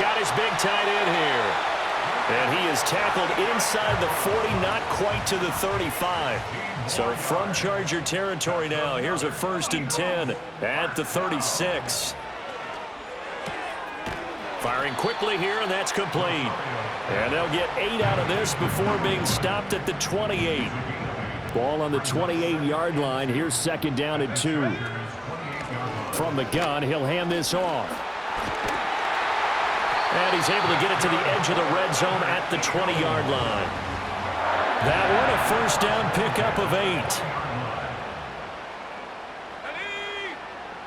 got his big tight end here. And he is tackled inside the 40, not quite to the 35. So from Charger territory now, here's a 1st and 10 at the 36. Firing quickly here, and that's complete. And they'll get 8 out of this before being stopped at the 28. Ball on the 28-yard line. Here's 2nd down and 2. From the gun, he'll hand this off. And he's able to get it to the edge of the red zone at the 20-yard line. That one, a 1st down pickup of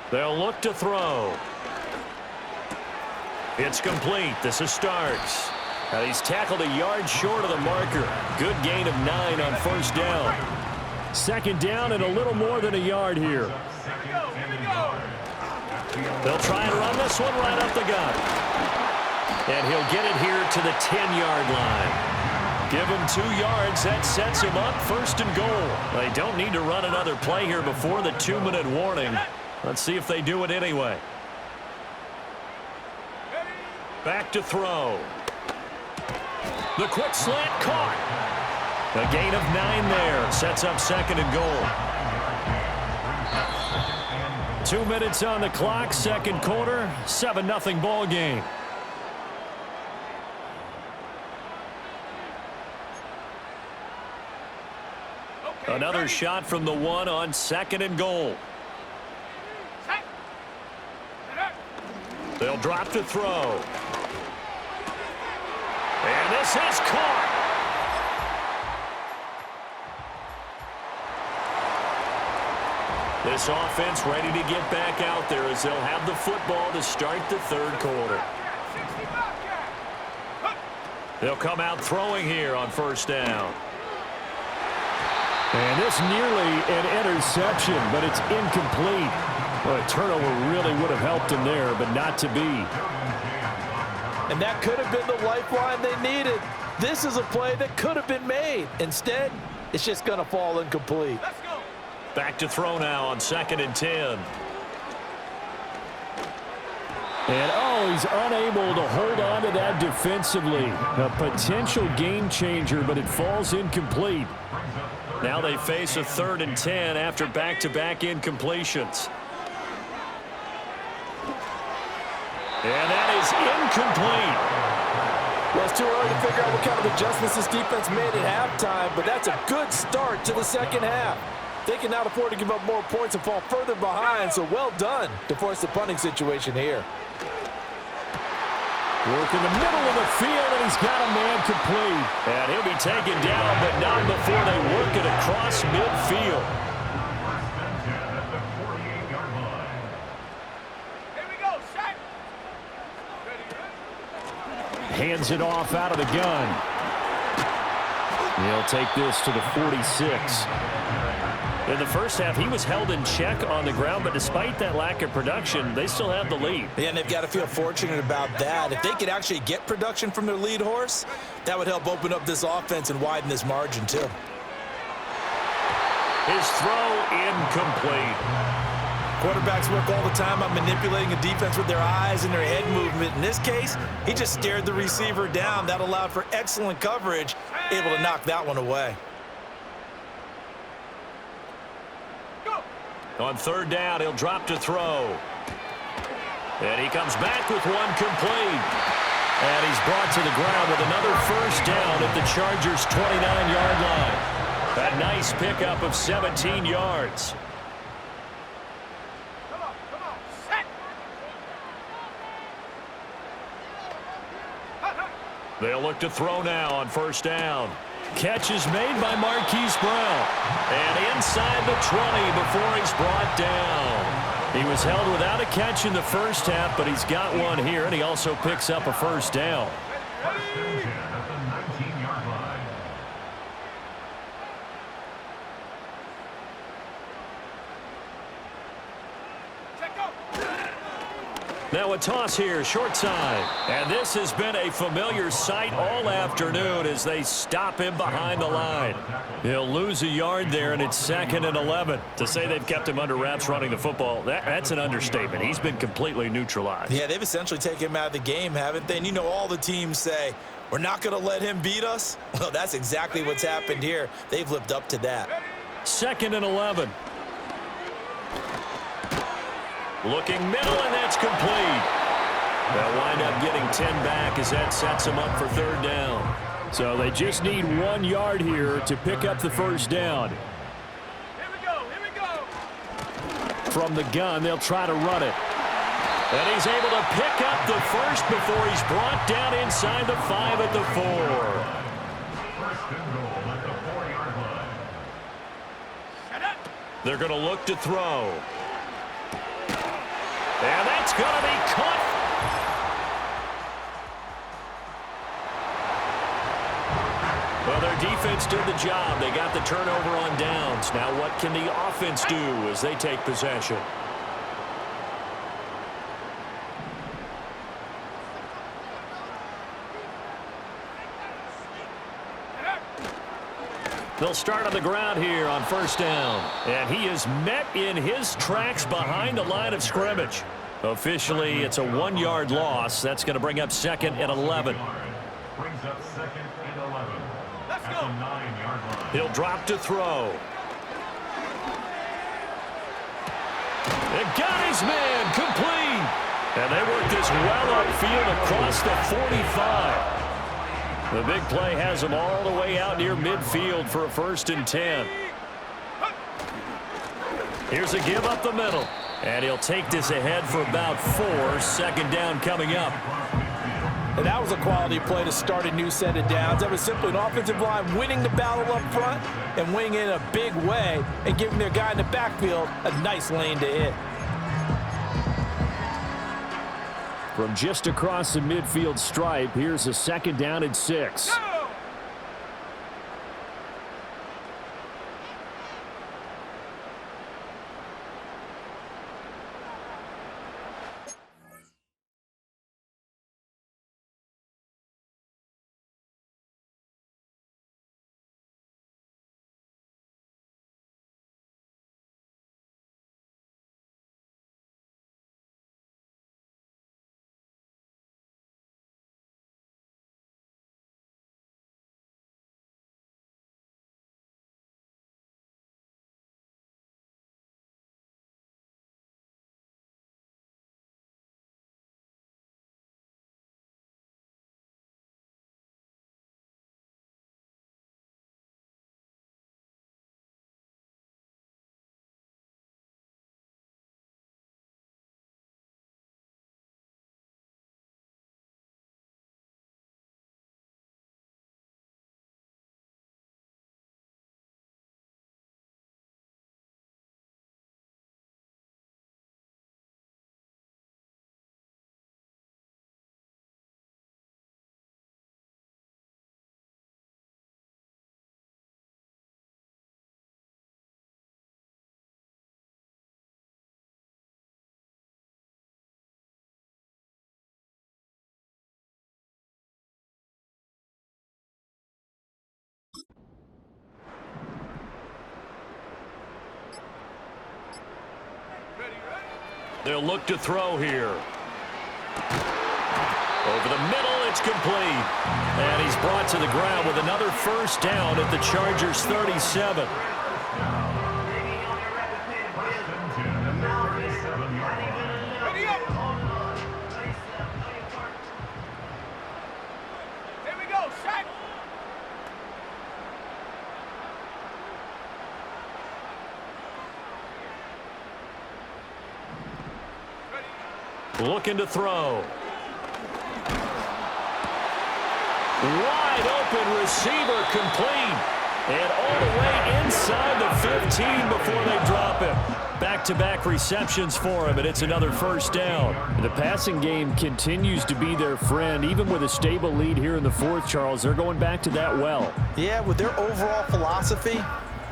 8. They'll look to throw. It's complete. This is Starks. Now he's tackled a yard short of the marker. Good gain of 9 on 1st down. 2nd down and a little more than a yard here. They'll try and run this one right up the gut. And he'll get it here to the 10-yard line. Give him 2 yards. That sets him up 1st and goal. They don't need to run another play here before the 2-minute warning. Let's see if they do it anyway. Back to throw. The quick slant caught. A gain of 9 there. Sets up 2nd and goal. 2 minutes on the clock. 2nd quarter. 7-0 ball game. Another shot from the 1 on 2nd and goal. They'll drop to throw. And this is caught. This offense ready to get back out there as they'll have the football to start the 3rd quarter. They'll come out throwing here on 1st down. And this nearly an interception, but it's incomplete. Well, a turnover really would have helped him there, but not to be. And that could have been the lifeline they needed. This is a play that could have been made. Instead, it's just going to fall incomplete. Back to throw now on 2nd and 10. And, he's unable to hold on to that defensively. A potential game changer, but it falls incomplete. Now they face a 3rd and 10 after back-to-back incompletions. And that is incomplete. Well, it's too early to figure out what kind of adjustments this defense made at halftime, but that's a good start to the 2nd half. They can now afford to give up more points and fall further behind, so well done to force the punting situation here. Work in the middle of the field, and he's got a man complete. And he'll be taken down, but not before they work it across midfield. Hands it off out of the gun. He'll take this to the 46. In the 1st half, he was held in check on the ground, but despite that lack of production, they still have the lead. Yeah, and they've got to feel fortunate about that. If they could actually get production from their lead horse, that would help open up this offense and widen this margin, too. His throw incomplete. Quarterbacks work all the time on manipulating a defense with their eyes and their head movement. In this case, he just stared the receiver down. That allowed for excellent coverage, able to knock that one away. On 3rd down, he'll drop to throw. And he comes back with one complete. And he's brought to the ground with another 1st down at the Chargers' 29-yard line. A nice pickup of 17 yards. They'll look to throw now on 1st down. Catch is made by Marquise Brown. And inside the 20 before he's brought down. He was held without a catch in the 1st half, but he's got one here, and he also picks up a 1st down. Now a toss here, short side. And this has been a familiar sight all afternoon as they stop him behind the line. He'll lose a yard there, and it's 2nd and 11. To say they've kept him under wraps running the football, that's an understatement. He's been completely neutralized. Yeah, they've essentially taken him out of the game, haven't they? And you know all the teams say, we're not going to let him beat us. Well, that's exactly what's happened here. They've lived up to that. 2nd and 11. Looking middle, and that's complete. They'll wind up getting 10 back as that sets them up for 3rd down. So they just need 1 yard here to pick up the 1st down. Here we go. From the gun, they'll try to run it. And he's able to pick up the 1st before he's brought down inside the 5 at the 4. 1st and goal at the 4-yard line. Shut up. They're going to look to throw. And that's going to be caught. Well, their defense did the job. They got the turnover on downs. Now what can the offense do as they take possession? They'll start on the ground here on 1st down. And he is met in his tracks behind the line of scrimmage. Officially, it's a 1-yard loss. That's going to bring up 2nd and 11. Brings up 2nd and 11. Let's go. 9-yard line. He'll drop to throw. And got his man complete. And they work this well upfield across the 45. The big play has him all the way out near midfield for a 1st and 10. Here's a give up the middle. And he'll take this ahead for about 4. 2nd down coming up. And that was a quality play to start a new set of downs. That was simply an offensive line winning the battle up front and winning in a big way and giving their guy in the backfield a nice lane to hit. From just across the midfield stripe, here's a 2nd down and 6. Go. They'll look to throw here. Over the middle, it's complete. And he's brought to the ground with another 1st down at the Chargers' 37. Ready up. Here we go. Sack. Looking to throw. Wide open receiver complete. And all the way inside the 15 before they drop him. Back-to-back receptions for him, and it's another 1st down. The passing game continues to be their friend. Even with a stable lead here in the 4th, Charles, they're going back to that well. Yeah, with their overall philosophy,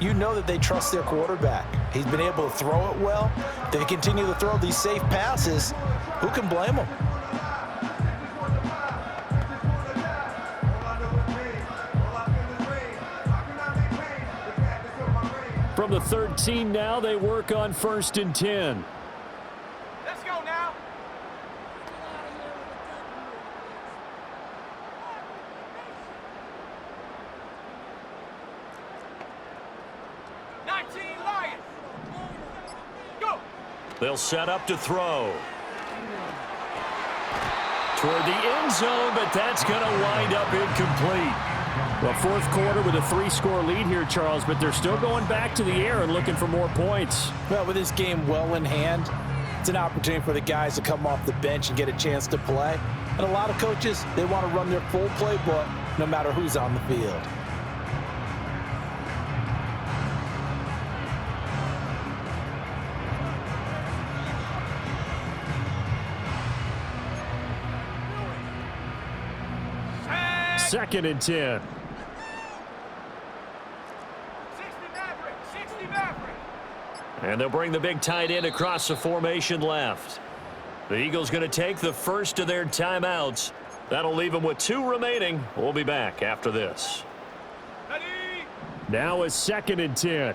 you know that they trust their quarterback. He's been able to throw it well. They continue to throw these safe passes. Who can blame them? From the 13 now, they work on 1st and 10. Let's go now. Lions. Go. They'll set up to throw. Toward the end zone, but that's going to wind up incomplete. Well, fourth quarter with a 3-score lead here, Charles, but they're still going back to the air and looking for more points. Well, with this game well in hand, it's an opportunity for the guys to come off the bench and get a chance to play. And a lot of coaches, they want to run their full playbook no matter who's on the field. Second and 10. 60 Maverick. And they'll bring the big tight end across the formation left. The Eagles going to take the first of their timeouts. That'll leave them with 2 remaining. We'll be back after this. Ready. Now a 2nd and 10.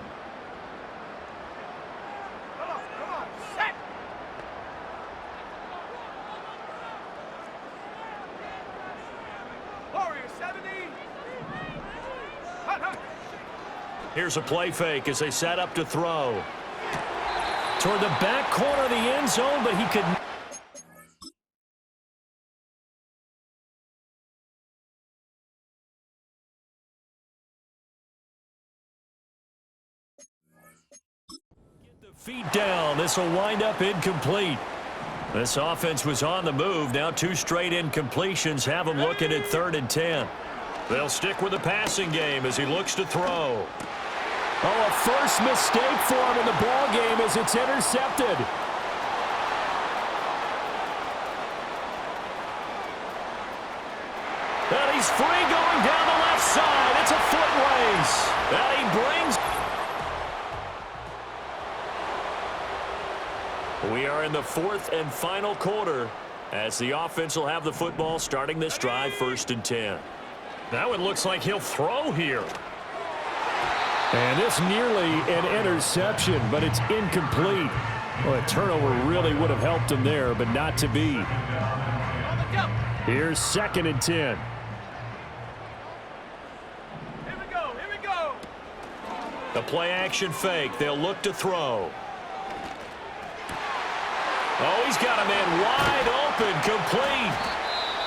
Come on. Set. Warrior 70. Hut. Here's a play fake as they set up to throw. Toward the back corner of the end zone, but he could... get the feet down. This will wind up incomplete. This offense was on the move. Now 2 straight incompletions have them looking at 3rd and 10. They'll stick with the passing game as he looks to throw. Oh, a first mistake for him in the ball game as it's intercepted. And he's free going down the left side. It's a foot race. And he brings... We are in the 4th and final quarter as the offense will have the football starting this drive 1st and 10. Now it looks like he'll throw here. And it's nearly an interception, but it's incomplete. Well, a turnover really would have helped him there, but not to be. Here's 2nd and 10. Here we go. The play action fake. They'll look to throw. Oh, he's got a man wide open, complete.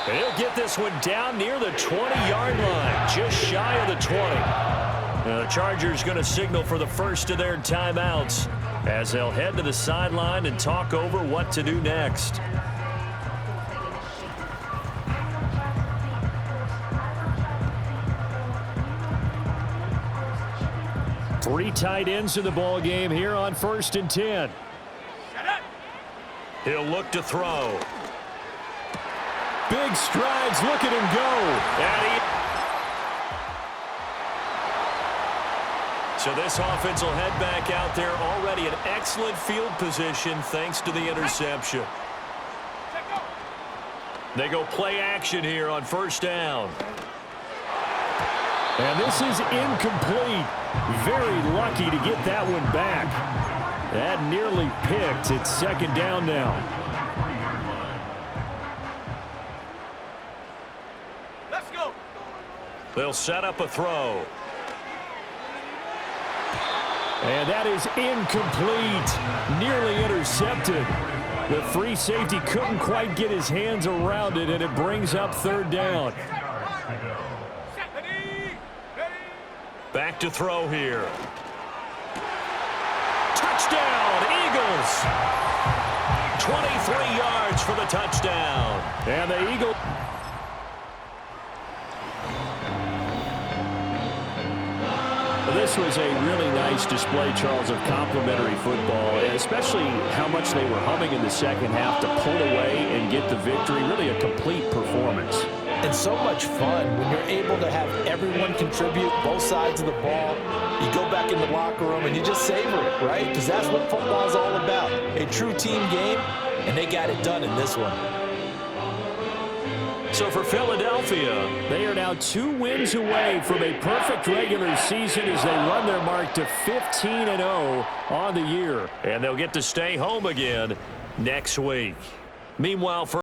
And he'll get this one down near the 20-yard line, just shy of the 20. The Chargers going to signal for the first of their timeouts as they'll head to the sideline and talk over what to do next. Three tight ends in the ball game here on 1st and 10. He'll look to throw. Big strides. Look at him go. So this offense will head back out there already in excellent field position thanks to the interception. They go play action here on 1st down. And this is incomplete. Very lucky to get that one back. That nearly picked. It's 2nd down now. Let's go. They'll set up a throw. And that is incomplete. Nearly intercepted. The free safety couldn't quite get his hands around it, and it brings up 3rd down. Back to throw here. Touchdown, Eagles! 23 yards for the touchdown. And the Eagles... This was a really nice display, Charles, of complimentary football, and especially how much they were humming in the second half to pull away and get the victory. Really a complete performance. And so much fun when you're able to have everyone contribute, both sides of the ball. You go back in the locker room and you just savor it, right? Because that's what football is all about. A true team game, and they got it done in this one. So for Philadelphia, They are now 2 wins away from a perfect regular season as they run their mark to 15-0 on the year. and they'll get to stay home again next week. Meanwhile, for